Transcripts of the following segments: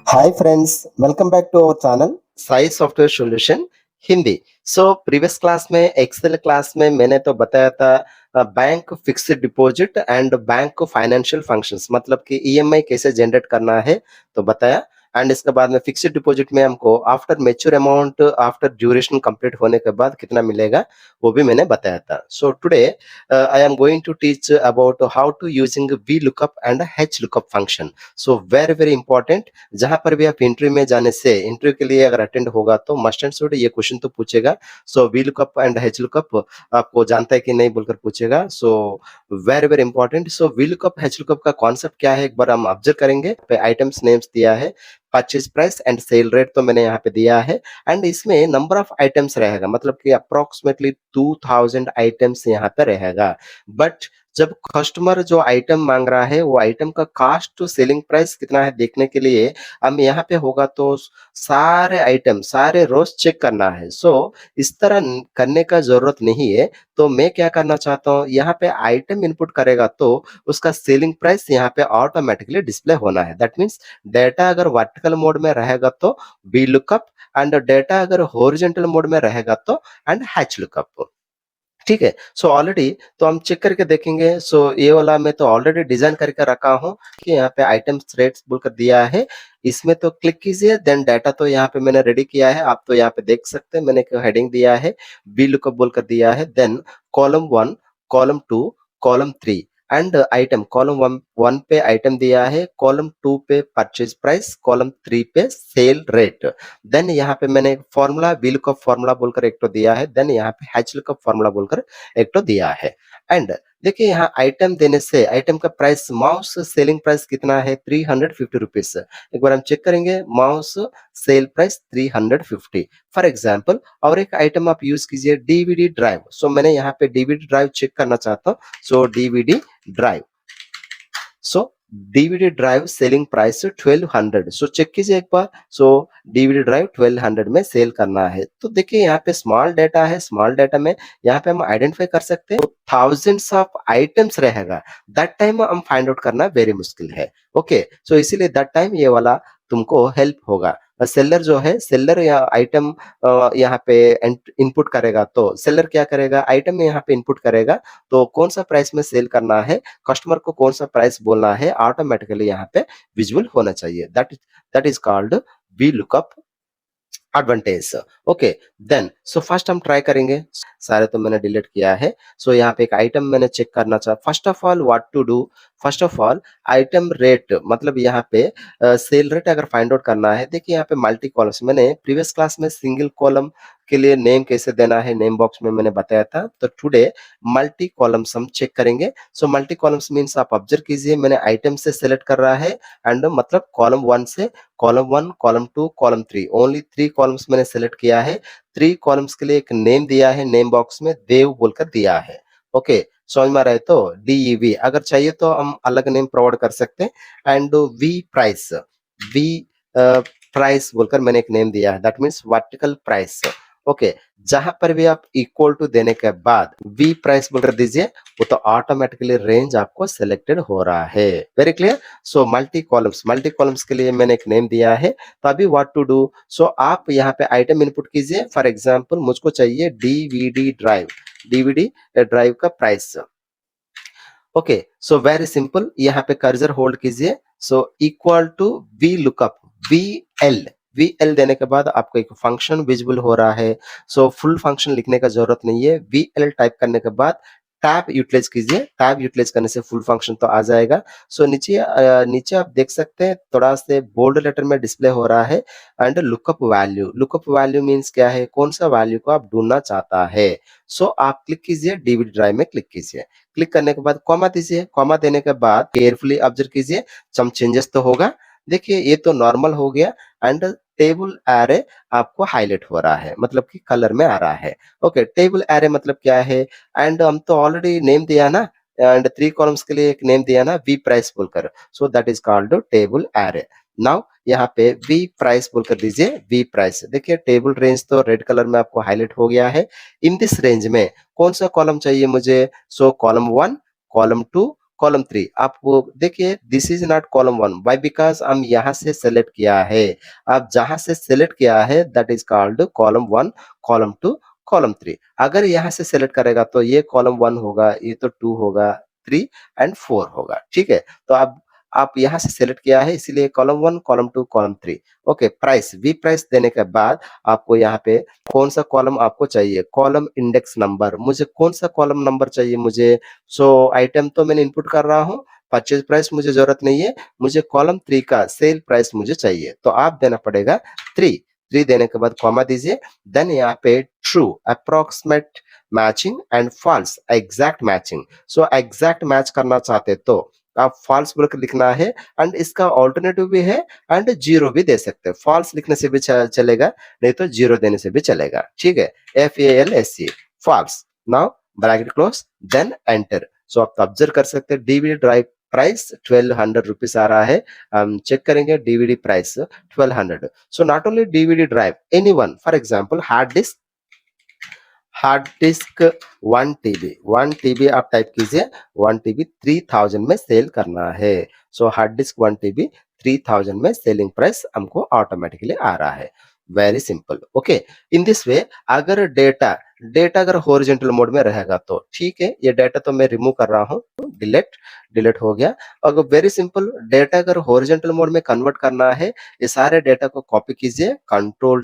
Hi friends, welcome back to our channel Sai software solution Hindi. So previous class में Excel class में मैंने तो बताया था bank fixed deposit and bank financial functions, मतलब कि ईएमआई कैसे जनरेट करना है तो बताया। एंड इसके बाद में फिक्स्ड डिपॉजिट में हमको after mature amount after duration complete होने के बाद कितना मिलेगा वो भी मैंने बताया था। So today I am going to teach about how to using V lookup and H lookup function. So very very important. जहां पर भी आप इंटरव्यू में जाने से इंटरव्यू के लिए अगर अटेंड होगा तो मस्ट एंड शुड ये क्वेश्चन तो पूछेगा। So we lookup and H lookup आपको जानता है कि नहीं बोलकर पूछेगा। सो very very important. So V lookup H lookup का कॉन्सेप्ट क्या है एक बार हम ऑब्जर्व करेंगे। पे आइटम्स नेम्स दिया है, purchase price and cell rate तो मैंने यहाँ पे दिया है। एंड इसमें नंबर ऑफ आइटम्स रहेगा, मतलब कि अप्रोक्सीमेटली 2000 आइटम्स यहाँ पे रहेगा। बट जब कस्टमर जो आइटम मांग रहा है वो आइटम का कास्ट टू सेलिंग प्राइस कितना है देखने के लिए हम यहाँ पे होगा तो सारे आइटम सारे रोज चेक करना है। सो इस तरह करने का जरूरत नहीं है। तो मैं क्या करना चाहता हूँ, यहाँ पे आइटम इनपुट करेगा तो उसका सेलिंग प्राइस यहाँ पे ऑटोमेटिकली डिस्प्ले होना है। दैट मीन्स डेटा अगर वर्टिकल मोड में रहेगा तो वी लुकअप, एंड डेटा अगर हॉरिजॉन्टल मोड में रहेगा तो एंड हैच लुकअप। ठीक है। सो ऑलरेडी तो हम चेक करके देखेंगे। सो ये वाला मैं तो ऑलरेडी डिजाइन करके रखा हूँ कि यहाँ पे आइटम्स रेट्स बोलकर दिया है। इसमें तो क्लिक कीजिए, देन डाटा तो यहाँ पे मैंने रेडी किया है, आप तो यहाँ पे देख सकते हैं मैंने हेडिंग दिया है, बी लुकअप बोलकर दिया है। Then column one, column two, column three and item. Column one one पे आइटम दिया है, कॉलम टू पे परचेज प्राइस, कॉलम थ्री पे सेल रेट। देन यहाँ पे मैंने फॉर्मूला बी लुकअप फॉर्मूला बोलकर एक तो दिया है, देन यहाँ पे हैच लुकअप फॉर्मूला बोलकर एक तो दिया है। एंड देखिए यहाँ आइटम देने से आइटम का प्राइस, माउस सेलिंग प्राइस कितना है 350 रुपीज। एक बार हम चेक करेंगे, mouse sale price 350 for example. और एक आइटम आप यूज कीजिए डीवीडी ड्राइव। सो मैंने यहाँ पे डीवीडी ड्राइव चेक करना चाहता हूँ। So DVD drive, so DVD drive selling price 1200। So check कीजिए एक बार। सो डीवीडी ड्राइव 1200 में सेल करना है तो देखिए यहाँ पे स्मॉल डाटा है, स्मॉल डाटा में यहाँ पे हम आइडेंटिफाई कर सकते हैं थाउजेंड्स ऑफ आइटम्स रहेगा। दैट टाइम हम फाइंड आउट करना वेरी मुश्किल है। ओके, सो इसीलिए दैट टाइम ये वाला तुमको हेल्प होगा। सेलर जो है, सेलर या आइटम यहाँ पे इनपुट करेगा तो सेलर क्या करेगा, आइटम यहाँ पे इनपुट करेगा तो कौन सा प्राइस में सेल करना है, कस्टमर को कौन सा प्राइस बोलना है, ऑटोमेटिकली यहाँ पे विजुअल होना चाहिए। That is called V lookup advantage. Okay, then so first हम ट्राई करेंगे। सारे तो मैंने डिलीट किया है। सो यहाँ पे एक आइटम मैंने चेक करना चाहा। First of all what to do, first of all item rate, मतलब यहाँ पे सेल रेट अगर फाइंड आउट करना है। देखिए यहाँ पे मल्टी कॉलम्स, मैंने प्रीवियस क्लास में सिंगल कॉलम के लिए नेम कैसे देना है नेम बॉक्स में मैंने बताया था। तो टुडे मल्टी कॉलम्स हम चेक करेंगे। सो मल्टी कॉलम्स मीन्स आप ऑब्जर्व कीजिए, मैंने आइटम से सेलेक्ट कर रहा है एंड मतलब कॉलम वन से column one, column two, column three, only three columns मैंने सेलेक्ट किया है। थ्री कॉलम्स के लिए एक नेम दिया है, नेम बॉक्स में देव बोलकर दिया है। ओके, समझ में आ रहा है तो डीईवी, अगर चाहिए तो हम अलग नेम प्रोवाइड कर सकते हैं। And V price, V price बोलकर मैंने एक नेम दिया है, that means vertical price. Okay, जहां पर भी आप इक्वल टू देने के बाद वी प्राइस बोलकर दीजिए, वो तो ऑटोमेटिकली रेंज आपको सिलेक्टेड हो रहा है। Very clear. So multi columns के लिए मैंने एक नेम दिया है। तो अभी व्हाट टू डू, सो आप यहाँ पे आइटम इनपुट कीजिए। फॉर एग्जांपल मुझको चाहिए डीवीडी ड्राइव, डीवीडी ड्राइव का price. Okay, so very simple, यहाँ पे कर्सर होल्ड कीजिए। So equal to V lookup, V L, V L देने के बाद आपको एक फंक्शन विजिबल हो रहा है। सो फुल फंक्शन लिखने का जरूरत नहीं है, वी एल टाइप करने के बाद टैब यूटिलाइज कीजिए। टैब यूटिलाइज करने से फुल फंक्शन तो आ जाएगा। सो नीचे नीचे आप देख सकते हैं थोड़ा से बोल्ड लेटर में डिस्प्ले हो रहा है and lookup value. Lookup value means क्या है, कौन सा वैल्यू को आप ढूंढना चाहता है। सो आप क्लिक कीजिए, डीवीडी ड्राइव में क्लिक कीजिए। क्लिक करने के बाद कॉमा दीजिए। कॉमा देने के बाद केयरफुली ऑब्जर्व कीजिए, सम चेंजेस तो होगा। देखिए ये तो नॉर्मल हो गया एंड टेबल एरे आपको हाईलाइट हो रहा है, मतलब कि कलर में आ रहा है। ओके, टेबल एरे मतलब क्या है, एंड हम तो ऑलरेडी नेम दिया ना, एंड थ्री कॉलम्स के लिए एक नेम दिया ना वी प्राइस बोलकर। So that is called table array. Now यहाँ पे वी प्राइस बोलकर दीजिए, वी प्राइस। देखिए टेबल रेंज तो रेड कलर में आपको हाईलाइट हो गया है। इन दिस रेंज में कौन सा कॉलम चाहिए मुझे, सो column one, column two, column 3 आप वो देखिए this is not column 1 why because हम यहाँ से सेलेक्ट किया है। आप जहाँ से सेलेक्ट किया है that is called column 1, column 2, column 3। अगर यहाँ से सेलेक्ट करेगा तो ये कॉलम 1 होगा, ये तो 2 होगा, 3 एंड 4 होगा, ठीक है? तो आप यहाँ से सेलेक्ट किया है इसीलिए column 1, column 2, column 3। Okay, price, V price देने के बाद आपको यहाँ पे कौन-सा कॉलम आपको चाहिए? कॉलम इंडेक्स नंबर, मुझे कौन-सा कॉलम नंबर चाहिए मुझे? सो आइटम तो मैंने इनपुट कर रहा हूँ, परचेज़ प्राइस मुझे ज़रूरत नहीं है, मुझे कॉलम 3 का सेल प्राइस मुझे चाहिए। तो आप देना पड़ेगा 3, 3 देने के बाद कॉमा दीजिए, देन यहाँ पे true, approximate matching and false, exact matching. So exact match करना चाहते तो आप फॉल्स बोल के लिखना है एंड इसका अल्टरनेटिव भी है एंड 0 भी दे सकते हैं। फॉल्स लिखने से भी चलेगा, नहीं तो 0 देने से भी चलेगा, ठीक है? FALSE, false. Now bracket close, then enter. So आप ऑब्जर्व कर सकते हैं डीवीडी ड्राइव प्राइस 1200 रुपीस आ रहा है। हम चेक करेंगे DVD price 1200। So not only DVD drive, anyone for example hard disk 1 TB, 1 TB आप टाइप कीजिए, 1 टीबी 3000 में सेल करना है। सो हार्ड डिस्क 1 टीबी 3000 में सेलिंग प्राइस हमको ऑटोमेटिकली आ रहा है। Very simple, okay. In this way अगर डेटा डेटा अगर हॉरिजॉन्टल मोड में रहेगा तो ठीक है, ये डेटा तो मैं रिमूव कर रहा हूँ, डिलीट डिलीट हो गया। अगर वेरी सिंपल डेटा अगर हॉरिजॉन्टल मोड में कन्वर्ट करना है, ये सारे डेटा को कॉपी कीजिए, कंट्रोल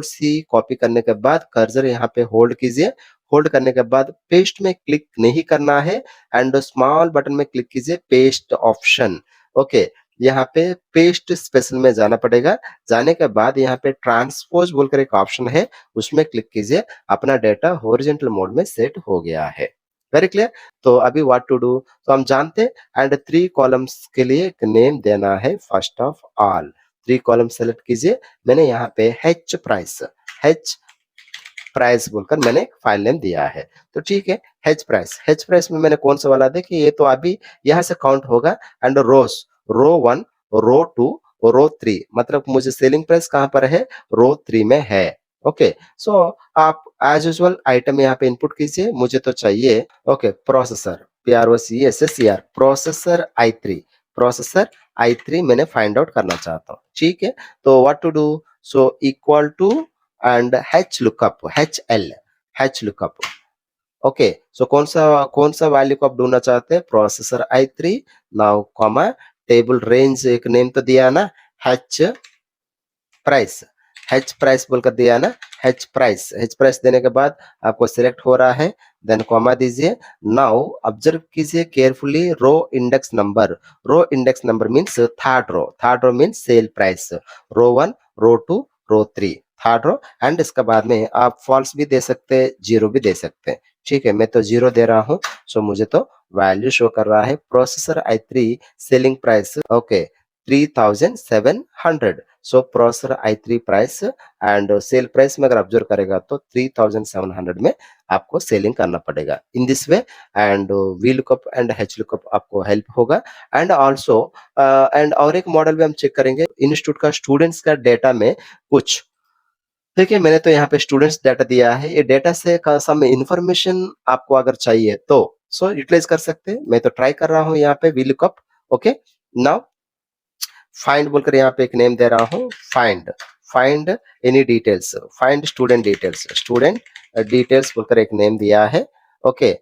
सी कॉपी करने के बाद कर्सर यहाँ पे होल्ड कीजिए, होल्ड करने के बाद पेस्ट में क्लिक नहीं करना है एंड स्मॉल बटन में क्लिक कीजिए पेस्ट ऑप्शन। ओके, यहाँ पे पेस्ट स्पेशल में जाना पड़ेगा, जाने के बाद यहाँ पे ट्रांसपोज बोलकर एक ऑप्शन है, उसमें क्लिक कीजिए, अपना डेटा हॉरिजॉन्टल मोड में सेट हो गया है। Very clear. तो अभी व्हाट टू डू, तो हम जानते हैं एंड 3 कॉलम्स के लिए एक नेम देना है। First of all 3 column select कीजिए, मैंने यहाँ पे एच प्राइस बोलकर मैंने एक फाइल नेम दिया है। तो ठीक है, एच प्राइस में मैंने कौन सा वाला देखिए, ये तो अभी यहाँ से काउंट होगा एंड रो 1, रो 2, रो 3, मतलब मुझे सेलिंग प्राइस कहाँ पर है? रो 3 में है। ओके, सो आप एज यूजुअल आइटम यहाँ पे इनपुट कीजिए, मुझे तो चाहिए okay processor, PROCESSOR, processor i3 मैंने फाइंड आउट करना चाहता हूँ, ठीक है? तो what to do, so equal to and H lookup. Okay, so कौन सा वैल्यू को आप ढूंढना चाहते हैं? Processor i3, now comma table range एक नेम तो दिया ना, एच प्राइस, बोलकर दिया ना, एच प्राइस देने के बाद आपको सिलेक्ट हो रहा है, देन कॉमा दीजिए। नाउ ऑब्जर्व कीजिए carefully, row index number means third row means sale price, row 1, row 2, row 3, third row and इसके बाद में आप फॉल्स भी दे सकते हैं, 0 भी दे सकते हैं, ठीक है? मैं तो 0 दे रहा हूँ, सो मुझे तो वैल्यू शो कर रहा है processor i3 selling price okay 3700। So processor i3 price and sale price में अगर ऑब्जर्व करेगा तो 3700 में आपको सेलिंग करना पड़ेगा। In this way and we lookup and H lookup आपको हेल्प होगा एंड आल्सो एंड और एक मॉडल भी हम चेक करेंगे इंस्टीट्यूट का स्टूडेंट्स का डेटा में कुछ। देखिए मैंने तो यहाँ पे स्टूडेंट्स डाटा दिया है, ये डेटा से का सम इंफॉर्मेशन आपको अगर चाहिए तो सो यूटिलाइज कर सकते हैं। मैं तो ट्राई कर रहा हूँ यहाँ पे V lookup. Okay, now find बोलकर यहाँ पे एक नेम दे रहा हूँ, find any details, find student details बोलकर एक नेम दिया है। ओके,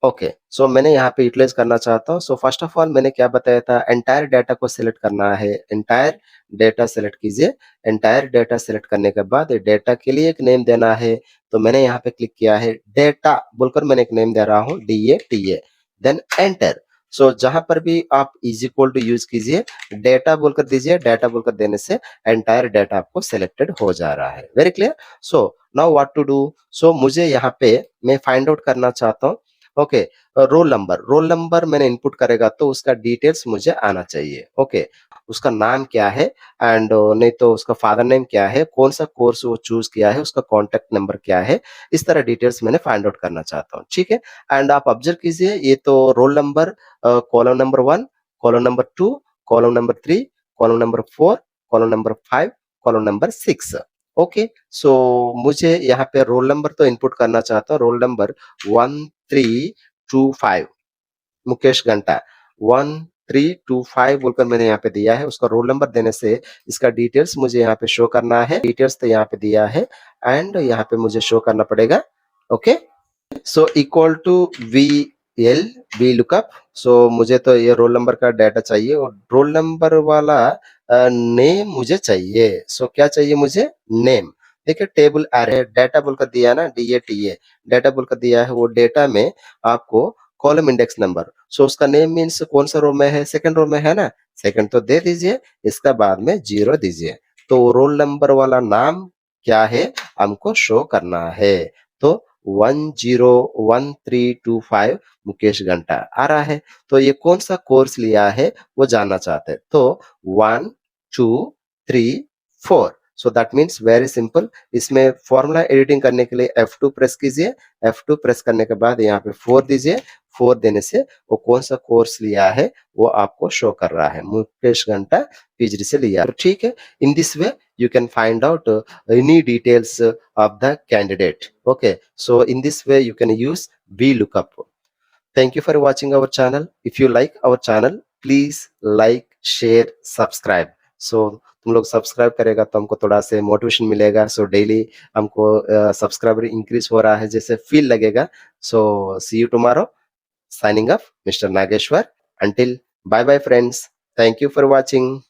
ओके, सो मैंने यहाँ पे यूटिलाइज करना चाहता हूँ। सो फर्स्ट ऑफ ऑल मैंने क्या बताया था, एंटायर डाटा को सिलेक्ट करना है, एंटायर डाटा सेलेक्ट कीजिए। एंटायर डाटा सेलेक्ट करने के बाद डाटा के लिए एक नेम देना है, तो मैंने यहाँ पे क्लिक किया है डेटा बोलकर मैंने एक नेम दे रहा हूँ, DATA, देन एंटर। सो जहां पर भी आप इज इक्वल टू यूज कीजिए, डेटा बोलकर दीजिए, डेटा बोलकर देने से एंटायर डाटा आपको सिलेक्टेड हो जा रहा है। Very clear. So now what to do, so मुझे यहाँ पे मैं फाइंड आउट करना चाहता हूँ ओके रोल नंबर मैंने इनपुट करेगा तो उसका डिटेल्स मुझे आना चाहिए। ओके, उसका नाम क्या है एंड नहीं तो उसका फादर नेम क्या है, कौन सा कोर्स वो चूज किया है, उसका कॉन्टेक्ट नंबर क्या है, इस तरह डिटेल्स मैंने फाइंड आउट करना चाहता हूँ, ठीक है? एंड आप ऑब्जर्व कीजिए ये तो roll number column number 1, column number 2, column number 3, column number 4, column number 5, column number 6। Okay, so मुझे यहाँ पे रोल नंबर तो इनपुट करना चाहता हूँ, रोल नंबर 1325, मुकेश घंटा 1325 बोलकर मैंने यहाँ पे दिया है। उसका रोल नंबर देने से इसका डिटेल्स मुझे यहाँ पे शो करना है। डिटेल्स तो यहाँ पे दिया है एंड यहाँ पे मुझे शो करना पड़ेगा। Okay, so equal to V L V lookup. So मुझे तो ये रोल नंबर का डाटा चाहिए और रोल नंबर वाला नेम मुझे चाहिए। सो क्या चाहिए मुझे? नेम। देखिए टेबल अरे डाटा बोलकर दिया ना, DATA डाटा बोलकर दिया है। वो डेटा में आपको कॉलम इंडेक्स नंबर, सो उसका नेम मीन्स कौन सा रो में है? सेकंड रो में है ना, सेकंड तो दे दीजिए, इसका बाद में 0 दीजिए। तो रोल नंबर वाला नाम क्या है हमको शो करना है। तो 101325 मुकेश घंटा आ रहा है। तो ये कौन सा कोर्स लिया है वो जानना चाहते हैं। तो 1 2 3 4, so that means very simple. इसमें फॉर्मूला एडिटिंग करने के लिए F2 प्रेस कीजिए। F2 प्रेस करने के बाद यहाँ पे 4 दीजिए। 4 देने से वो कौन सा कोर्स लिया है वो आपको शो कर रहा है। मुकेश घंटा PhD से लिया। तो ठीक है, in this way you can find out any details of the candidate. Okay, so in this way you can use VLOOKUP. Thank you for watching our channel. If you like our channel, please like, share, subscribe. So तुम लोग subscribe करेगा तो हमको थोड़ा से motivation मिलेगा। So daily हमको subscriber increase हो रहा है जैसे फील लगेगा। So see you tomorrow. Signing off, Mr. Nageshwar. Until bye bye friends. Thank you for watching.